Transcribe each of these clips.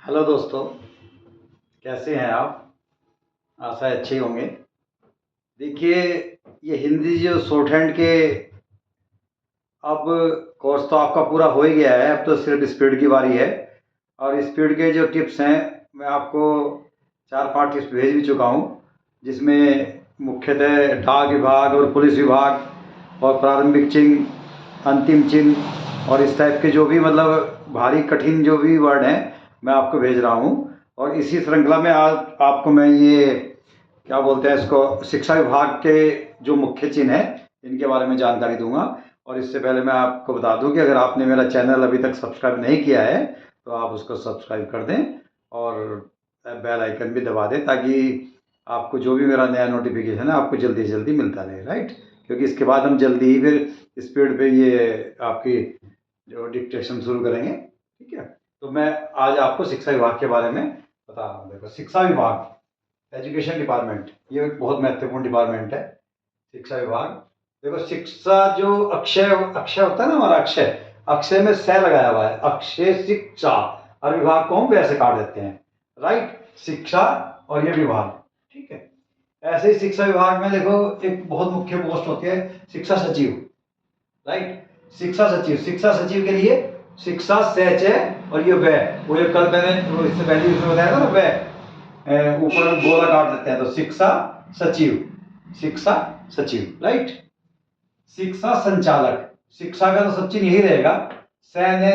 Hello दोस्तों, कैसे हैं आप? आशा है अच्छे होंगे। देखिए, ये हिंदी जो शॉर्ट हैंड के अब कोर्स तो आपका पूरा हो ही गया है। अब तो सिर्फ स्पीड की बारी है। और स्पीड के जो टिप्स हैं, मैं आपको 4-5 टिप्स भेज भी चुका हूँ, जिसमें मुख्यतः डाक विभाग और पुलिस विभाग और प्रारंभिक चिन्ह, अंतिम चिन्ह और इस टाइप के जो भी मतलब भारी कठिन जो भी वर्ड हैं, मैं आपको भेज रहा हूँ। और इसी श्रृंखला में आज आपको मैं ये क्या बोलते हैं इसको, शिक्षा विभाग के जो मुख्य चिन्ह हैं, इनके बारे में जानकारी दूंगा। और इससे पहले मैं आपको बता दूं कि अगर आपने मेरा चैनल अभी तक सब्सक्राइब नहीं किया है तो आप उसको सब्सक्राइब कर दें और बेल आइकन भी दबा दें, ताकि आपको जो भी मेरा नया नोटिफिकेशन है आपको जल्दी से जल्दी मिलता रहे, राइट। क्योंकि इसके बाद हम जल्दी ही फिर स्पीड पे ये आपकी जो डिक्टेशन शुरू करेंगे, ठीक है। तो मैं आज आपको शिक्षा विभाग के बारे में बता रहा हूँ। देखो, शिक्षा विभाग, एजुकेशन डिपार्टमेंट, ये एक बहुत महत्वपूर्ण डिपार्टमेंट है, शिक्षा विभाग। देखो, शिक्षा जो अक्षय अक्षय होता है ना, हमारा अक्षय, अक्षय में स लगाया हुआ है, अक्षय शिक्षा। और विभाग को हम वैसे काट देते हैं, राइट। शिक्षा और ये विभाग, ठीक है। ऐसे ही शिक्षा विभाग में देखो एक बहुत मुख्य पोस्ट होती है, शिक्षा सचिव, राइट। शिक्षा सचिव, शिक्षा सचिव के लिए शिक्षा सच है और ये वह, वो ये कल मैंने इससे पहले उसमें बताया था ना, वह ऊपर गोला काट देते हैं, तो शिक्षा सचिव, शिक्षा सचिव, राइट। शिक्षा संचालक, शिक्षा का तो सचिन यही रहेगा, सैन्य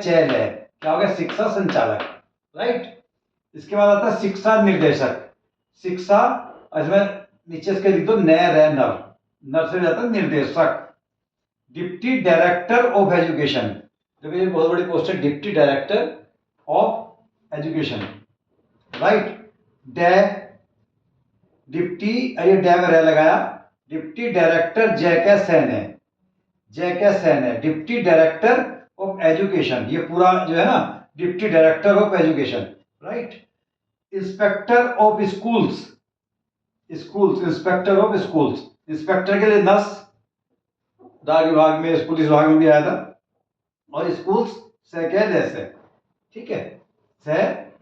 क्या हो गया, शिक्षा संचालक, राइट। इसके बाद आता है शिक्षा निर्देशक, शिक्षा, इसमें नीचे इसके लिख दो नर, नर से जाता है निर्देशक। डिप्टी डायरेक्टर ऑफ एजुकेशन, देखो ये बहुत बड़ी पोस्ट है, deputy director of education, right. Day, deputy, ये डे में रह लगाया, डिप्टी डायरेक्टर जय सैन है, डिप्टी डायरेक्टर ऑफ एजुकेशन, ये पूरा जो है ना, deputy director of education, right. Inspector of schools, inspector of schools, inspector के लिए नस, डाक विभाग में, पुलिस विभाग में भी आया था। और स्कूल्स से क्या है, ठीक है, से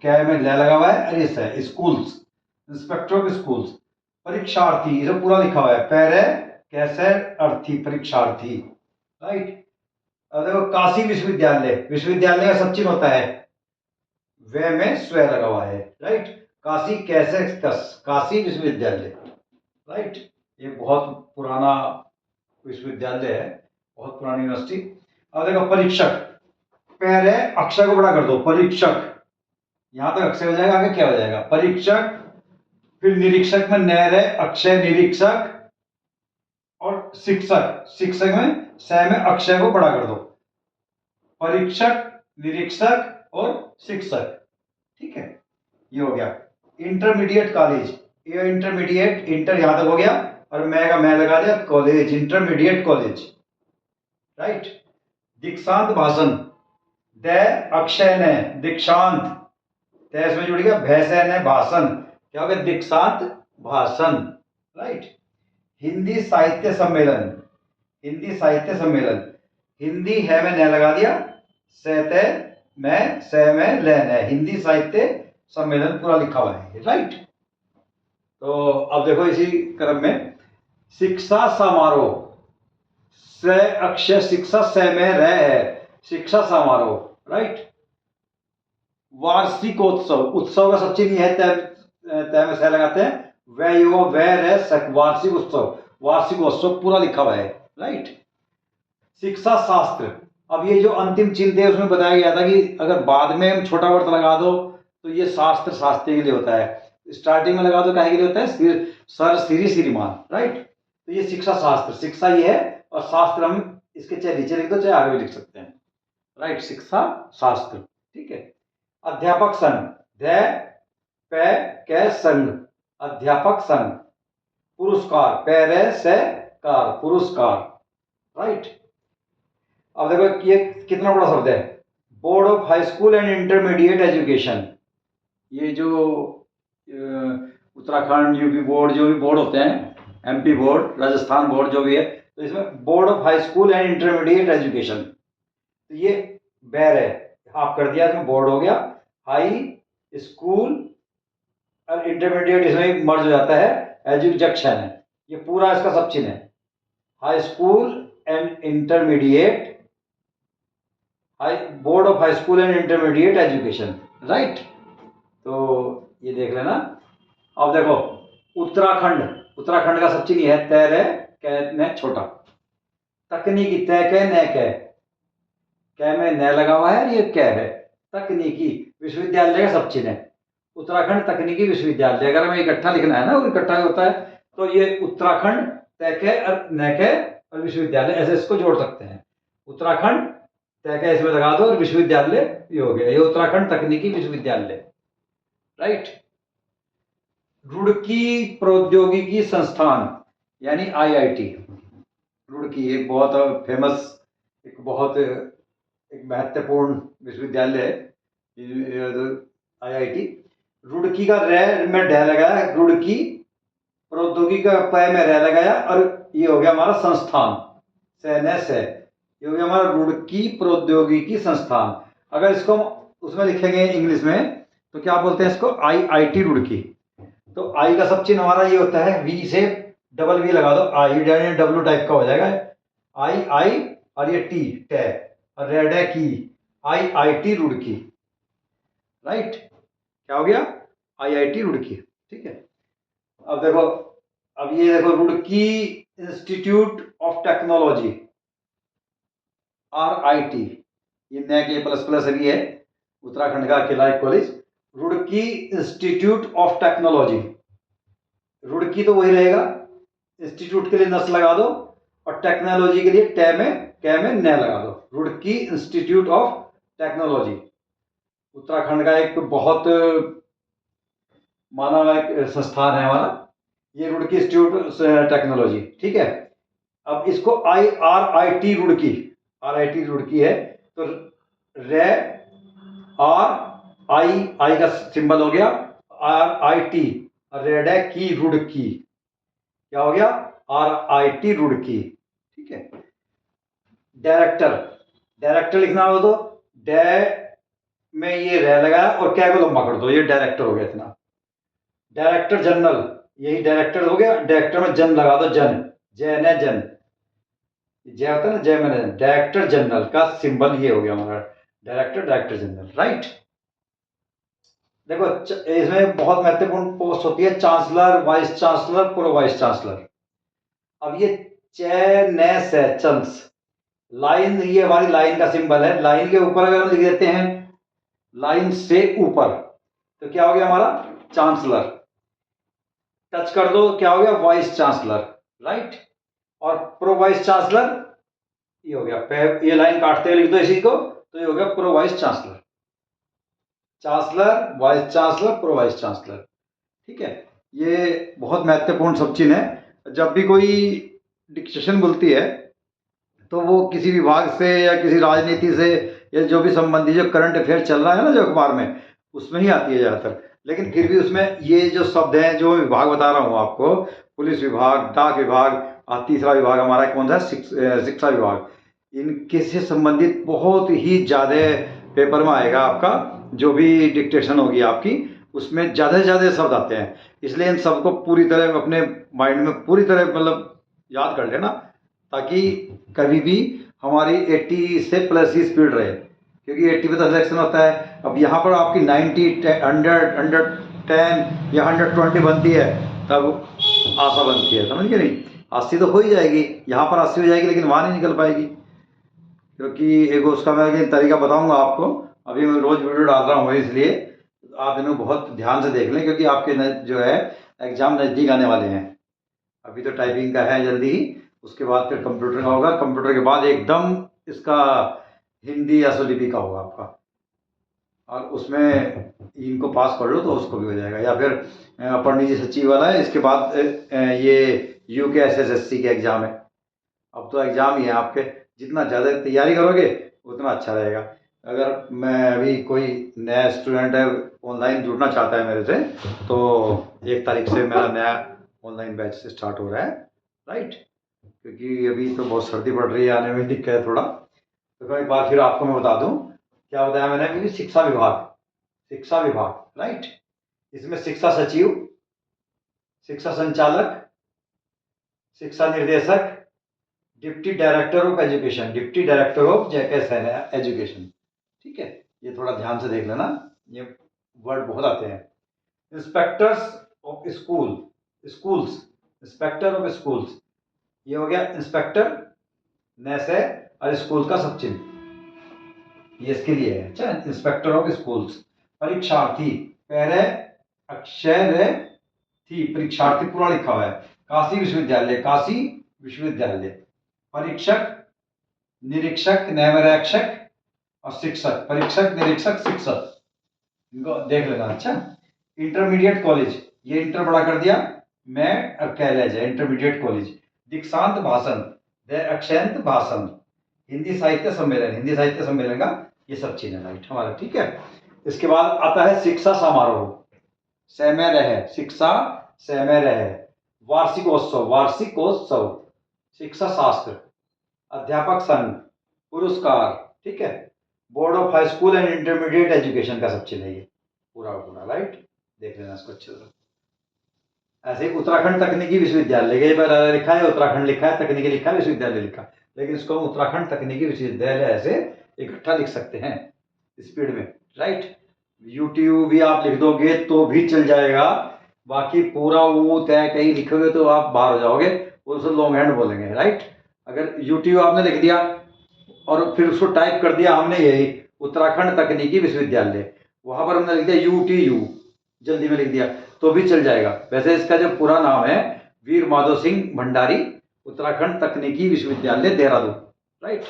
क्या में ले लगा हुआ है, अरे से स्कूल्स, इंस्पेक्टर ऑफ स्कूल्स। परीक्षार्थी, ये पूरा लिखा हुआ है, पैरे कैसे अर्थी, परीक्षार्थी, राइट। अब देखो काशी विश्वविद्यालय, विश्वविद्यालय का सब चिन्ह होता है, वे में स्व लगा हुआ है, राइट। काशी कैसे काशी विश्वविद्यालय, राइट। ये बहुत पुराना विश्वविद्यालय है, बहुत पुरानी यूनिवर्सिटी। अब देखो परीक्षक, पहले अक्षर को बड़ा कर दो, परीक्षक, यहां तक अक्षर हो जाएगा, आगे क्या हो जाएगा, परीक्षक। फिर निरीक्षक में नहर है, अक्षय निरीक्षक। और शिक्षक, शिक्षक में स में अक्षय को बड़ा कर दो, परीक्षक, निरीक्षक और शिक्षक, ठीक है। ये हो गया। इंटरमीडिएट कॉलेज, ये इंटरमीडिएट, इंटर यहां तक हो गया, और मैं का मैं लगा दिया कॉलेज, इंटरमीडिएट कॉलेज, राइट। दीक्षांत भाषण, द अक्षय ने दीक्षांत, तय इसमें जुड़ गया, भैसे ने भाषण, क्या हो गया, दीक्षांत भाषण, राइट। हिंदी साहित्य सम्मेलन, हिंदी साहित्य सम्मेलन, हिंदी है में न लगा दिया, सहते में सह में लेन है, हिंदी साहित्य सम्मेलन पूरा लिखा हुआ है, राइट। तो अब देखो इसी क्रम में शिक्षा समारोह, स अक्षय शिक्षा स में रह है, शिक्षा समारोह, राइट। वार्षिकोत्सव, उत्सव का सब चीज है, तय में सह लगाते हैं, वार्षिक उत्सव, वार्षिकोत्सव पूरा लिखा हुआ है, राइट। शिक्षा शास्त्र, अब ये जो अंतिम चिन्ह थे उसमें बताया गया था कि अगर बाद में हम छोटा वर्त लगा दो तो ये शास्त्र शास्त्री के लिए होता है, स्टार्टिंग में लगा दो काहे के लिए होता है, सर श्री श्रीमान, राइट। तो ये शिक्षा शास्त्र, शिक्षा ये है, और शास्त्र हम इसके चाहे नीचे लिख दो चाहे आगे भी लिख सकते हैं, राइट, शिक्षा शास्त्र, ठीक है। अध्यापक संघ, संघ, अध्यापक संघ। पुरस्कार, पैरे से कार, पुरस्कार, राइट। अब देखो ये कितना बड़ा शब्द है, board of high school and intermediate education, ये जो उत्तराखंड, यूपी बोर्ड, जो भी बोर्ड होते हैं, एमपी बोर्ड, राजस्थान बोर्ड, जो भी है, तो इसमें board of high school and intermediate education, तो ये बैर है, हाफ कर दिया, इसमें बोर्ड हो गया, हाई स्कूल और इंटरमीडिएट इसमें मर्ज हो जाता है, एजुकेशन है, ये पूरा इसका सब चिन्ह है, high school and intermediate, high board of high school and intermediate education, right. तो ये देख लेना। अब देखो उत्तराखंड, उत्तराखंड का सब चिन्ह है तैरे कै छोटा, तकनीकी तय कै न कै, कै में न लगा हुआ है, ये कै है, तकनीकी विश्वविद्यालय का सब चिन्ह है, उत्तराखंड तकनीकी विश्वविद्यालय, अगर हमें इकट्ठा लिखना है ना, वो इकट्ठा होता है, तो ये उत्तराखंड तैके और नैके और विश्वविद्यालय ऐसे इसको जोड़ सकते हैं, उत्तराखंड तैके इसमें लगा दो और विश्वविद्यालय ये हो गया, ये उत्तराखंड तकनीकी विश्वविद्यालय, राइट। रुड़की प्रौद्योगिकी संस्थान यानी आईआईटी, रुड़की एक बहुत फेमस, एक बहुत एक महत्वपूर्ण विश्वविद्यालय है आईआईटी। रुड़की का रै में ढ लगाया, रुड़की, प्रौद्योगिकी का पै में रह लगाया, और ये हो गया हमारा संस्थान, से ये हो गया हमारा रुड़की प्रौद्योगिकी संस्थान। अगर इसको उसमें लिखेंगे इंग्लिश में तो क्या बोलते हैं इसको, आईआईटी रुड़की। तो आई का सब चिन्ह हमारा ये होता है, वी से डबल वी लगा दो, आई डब्ल्यू टाइप का हो जाएगा, आई आई और ये टी टे और रेड है की, आईआईटी रुड़की, राइट। क्या हो गया, आईआईटी रुड़की, ठीक है। अब देखो, अब ये देखो Roorkee institute of technology, RIT, ये नया के प्लस प्लस भी है, उत्तराखंड का अकेला एक college, Roorkee institute of technology, Roorkee तो वही रहेगा, इंस्टीट्यूट के लिए नस लगा दो और टेक्नोलॉजी के लिए कै में न लगा दो, Roorkee institute of technology, Uttarakhand का एक बहुत माना हुआ एक संस्थान है हमारा, ये रुड़की इंस्टीट्यूट टेक्नोलॉजी, ठीक है। अब इसको आरआईटी रुड़की, आरआईटी रुड़की है, तो रे आर आई का सिंबल हो गया, आरआईटी, रेड है की रुड़की, क्या हो गया, आरआईटी रुड़की, ठीक है। डायरेक्टर, डायरेक्टर लिखना हो तो डे में ये रह लगाया और क्या को लंबा कर दो, ये डायरेक्टर हो गया इतना। डायरेक्टर जनरल, यही डायरेक्टर हो गया, डायरेक्टर में जन लगा दो, जन, जय न जन, जय होता है ना, जय मैंने, डायरेक्टर जनरल का सिंबल ये हो गया हमारा, डायरेक्टर, डायरेक्टर जनरल, राइट। देखो इसमें बहुत महत्वपूर्ण पोस्ट होती है, chancellor, vice chancellor, pro vice chancellor. अब ये चंस, लाइन, ये हमारी लाइन का सिंबल है, लाइन के ऊपर अगर हम लिख देते हैं लाइन से ऊपर तो क्या हो गया हमारा, चांसलर, टच कर दो क्या हो गया, वाइस चांसलर, राइट। और प्रो वाइस चांसलर ये हो गया, ये लाइन काटते हुए लिख दो इसी को, तो ये हो गया pro vice chancellor, chancellor, vice chancellor, pro vice chancellor, ठीक है। ये बहुत महत्वपूर्ण सब चिन्ह है। जब भी कोई डिक्टेशन बोलती है तो वो किसी विभाग से या किसी राजनीति से या जो भी संबंधी जो करंट अफेयर चल रहा है ना जो अखबार में, उसमें ही आती है ज़्यादातर। लेकिन फिर भी उसमें ये जो शब्द हैं, जो विभाग बता रहा हूँ आपको, पुलिस विभाग, डाक विभाग, तीसरा विभाग हमारा कौन सा, शिक्षा विभाग, इनके से संबंधित बहुत ही ज़्यादा पेपर में आएगा आपका, जो भी डिक्टेशन होगी आपकी उसमें ज़्यादा से ज़्यादा शब्द आते हैं। इसलिए इन सबको पूरी तरह अपने माइंड में पूरी तरह मतलब याद कर लेना, ताकि कभी भी हमारी 80 से प्लस ही स्पीड रहे, क्योंकि 80 पे तो सिलेक्शन होता है। अब यहाँ पर आपकी 90, 100, 110 या 120 बनती है, तब आशा बनती है, समझ गए नहीं, 80 तो हो ही जाएगी, यहाँ पर 80 हो जाएगी, लेकिन वहाँ नहीं निकल पाएगी, क्योंकि एक उसका मैं तरीका बताऊंगा आपको, अभी मैं रोज़ वीडियो डाल रहा हूँ, इसलिए आप इन्हें बहुत ध्यान से देख लें, क्योंकि आपके जो है एग्ज़ाम नज़दीक आने वाले हैं। अभी तो टाइपिंग का है जल्दी ही, उसके बाद फिर कंप्यूटर का होगा, कंप्यूटर के बाद एकदम इसका हिंदी या स्वलिपि का होगा आपका, और उसमें इनको पास कर लो तो उसको भी हो जाएगा। या फिर पंडित जी सचिव वाला है, इसके बाद ये UKSSSC के एग्ज़ाम है। अब तो एग्ज़ाम ही है आपके, जितना ज़्यादा तैयारी करोगे उतना अच्छा रहेगा। अगर मैं अभी कोई नया स्टूडेंट है ऑनलाइन जुड़ना चाहता है मेरे से, तो 1 तारीख से मेरा नया ऑनलाइन बैच से स्टार्ट हो रहा है, राइट। क्योंकि अभी तो बहुत सर्दी पड़ रही है, आने में दिक्कत है थोड़ा। तो एक बार फिर आपको मैं बता दूं क्या बताया मैंने अभी? शिक्षा विभाग, शिक्षा विभाग, राइट। इसमें शिक्षा सचिव, शिक्षा संचालक, शिक्षा निर्देशक, deputy director of education, deputy director of education, ठीक है। ये थोड़ा ध्यान से देख लेना, ये वर्ड बहुत आते हैं। Inspectors of school, schools, inspector of schools, ये हो गया इंस्पेक्टर नैसे और स्कूल का सब चिन्ह, ये इसके लिए है। अच्छा, इंस्पेक्टर ऑफ स्कूल्स। परीक्षार्थी, पहले अक्षर थी, परीक्षार्थी पूरा लिखा हुआ है। काशी विश्वविद्यालय, काशी विश्वविद्यालय। परीक्षक, निरीक्षक, न्यायाधीशक और शिक्षक, परीक्षक, निरीक्षक, शिक्षक, इनको देख लेना। अच्छा, इंटरमीडिएट कॉलेज, ये इंटर बड़ा कर दिया, मैं और कॉलेज है इंटरमीडिएट कॉलेज। दीक्षांत भाषण, अक्षांत भाषण। हिंदी साहित्य सम्मेलन, हिंदी साहित्य सम्मेलन का ये सब चीज है, राइट हमारा, ठीक है। इसके बाद आता है शिक्षा समारोह, समारोह, शिक्षा समारोह। वार्षिकोत्सव, वार्षिकोत्सव। शिक्षा शास्त्र, अध्यापक संघ, पुरस्कार, ठीक है। Board of high school and intermediate education का सब चीज है ये पूरा पूरा, राइट। देख लेना इसको अच्छे से। ऐसे उत्तराखंड तकनीकी विश्वविद्यालय, कई बार लिखा है उत्तराखंड लिखा है, तकनीकी लिखा है, विश्वविद्यालय लिखा, लेकिन इसको हम उत्तराखंड तकनीकी विश्वविद्यालय ऐसे इकट्ठा लिख सकते हैं स्पीड में, राइट। यूट्यूब भी आप लिख दोगे तो भी चल जाएगा, बाकी पूरा वो तय कहीं लिखोगे तो आप बाहर हो जाओगे, वो सब लॉन्ग हैंड बोलेंगे, राइट। अगर यूट्यूब आपने लिख दिया और फिर उसको टाइप कर दिया हमने यही उत्तराखंड तकनीकी विश्वविद्यालय, वहां पर हमने लिख दिया UTU, जल्दी में लिख दिया तो भी चल जाएगा। वैसे इसका जो पूरा नाम है वीर माधव सिंह भंडारी उत्तराखंड तकनीकी विश्वविद्यालय देहरादून, राइट।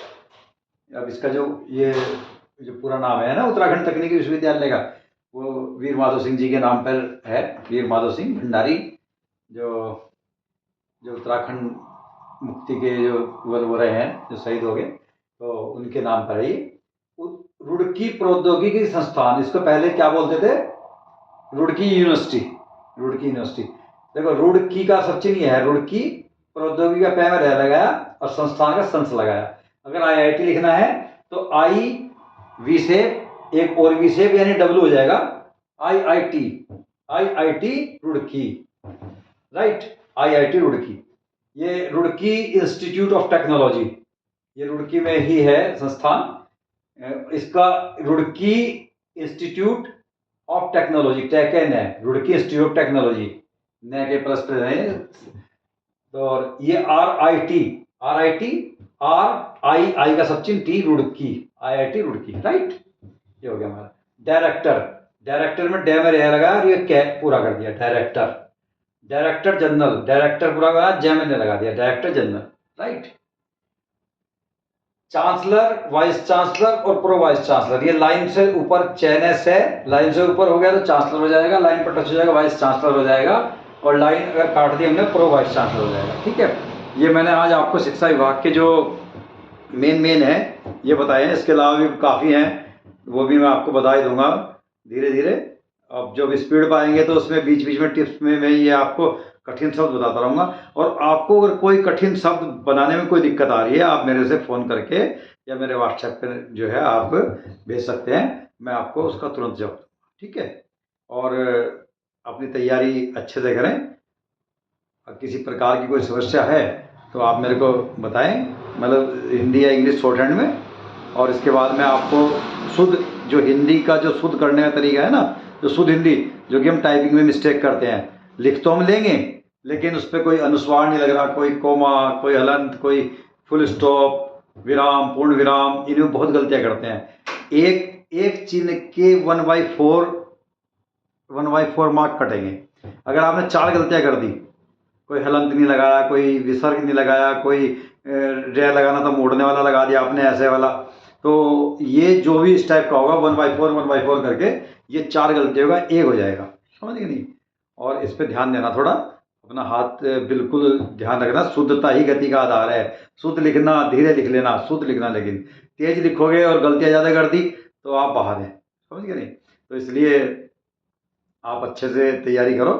अब इसका जो ये जो पूरा नाम है ना उत्तराखंड तकनीकी विश्वविद्यालय का, वो वीर माधव सिंह जी के नाम पर है, वीर माधव सिंह भंडारी, जो जो उत्तराखंड मुक्ति के जो वो रहे हैं, जो शहीद हो गए, तो उनके नाम पर है ये। रुड़की प्रौद्योगिकी संस्थान, इसको पहले क्या बोलते थे? Roorkee university, Roorkee university. देखो रुड़की का सब चिन्ह है, रुड़की, प्रौद्योगिकी का पैर लगाया और संस्थान का संस लगाया। अगर IIT लिखना है तो I V से एक और V से यानी W हो जाएगा, IIT Roorkee, right, IIT Roorkee. ये रुड़की इंस्टीट्यूट ऑफ टेक्नोलॉजी, ये रुड़की में ही है संस्थान, इसका Roorkee institute of technology, taken है, रुड़की इंस्टीट्यूट ऑफ टेक्नोलॉजी, न के प्लस पे है। तो ये RI का सब चिन्ह T, Roorkee, IIT Roorkee, right. ये हो गया हमारा। डायरेक्टर, डायरेक्टर में डे में रह लगा और ये क्या पूरा कर दिया, डायरेक्टर। डायरेक्टर जनरल, डायरेक्टर पूरा करा, जय मैंने लगा दिया, director general, right. Chancellor, vice chancellor और प्रो वाइस चांसलर, ये लाइन से ऊपर चैन से लाइन से ऊपर हो गया तो चांसलर हो जाएगा, लाइन पर टच हो जाएगा वाइस चांसलर हो जाएगा, और लाइन अगर काट दी हमने प्रो वाइस चांसलर हो जाएगा, ठीक है। ये मैंने आज आपको शिक्षा विभाग के जो मेन है ये बताए हैं, इसके अलावा भी काफ़ी हैं, वो भी मैं आपको बता ही दूंगा धीरे धीरे। अब जब स्पीड पाएंगे तो उसमें बीच बीच में टिप्स में मैं ये आपको कठिन शब्द बताता रहूँगा, और आपको अगर कोई कठिन शब्द बनाने में कोई दिक्कत आ रही है, आप मेरे से फ़ोन करके या मेरे व्हाट्सएप पर जो है आप भेज सकते हैं, मैं आपको उसका तुरंत जवाब दूँगा, ठीक है। और अपनी तैयारी अच्छे से करें, किसी प्रकार की कोई समस्या है तो आप मेरे को बताएं, मतलब हिंदी या इंग्लिश शॉर्ट हैंड में। और इसके बाद मैं आपको शुद्ध जो हिंदी का जो शुद्ध करने का तरीका है ना, जो शुद्ध हिंदी जो कि हम टाइपिंग में मिस्टेक करते हैं, लिख तो हम लेंगे लेकिन उस पर कोई अनुस्वार नहीं लग रहा, कोई कोमा, कोई हलंत, कोई फुल स्टॉप, विराम, पूर्ण विराम, इनमें बहुत गलतियां करते हैं। एक चिन्ह के 1/4 मार्क कटेंगे। अगर आपने 4 गलतियां कर दी, कोई हलंत नहीं लगाया, कोई विसर्ग नहीं लगाया, कोई रे लगाना था मोड़ने वाला लगा दिया आपने ऐसे वाला, तो ये जो भी इस टाइप का होगा 1/4 करके ये 4 गलती होगा, 1 हो जाएगा, समझ गए नहीं। और इस पर ध्यान देना, थोड़ा अपना हाथ बिल्कुल ध्यान रखना, शुद्धता ही गति का आधार है। शुद्ध लिखना, धीरे लिख लेना, शुद्ध लिखना, लेकिन तेज लिखोगे और गलतियां ज़्यादा कर दी तो आप बाहर हैं, समझ गए नहीं। तो इसलिए आप अच्छे से तैयारी करो,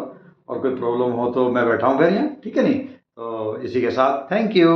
और कोई प्रॉब्लम हो तो मैं बैठा हूँ फिर यहाँ, ठीक है नहीं। तो इसी के साथ थैंक यू।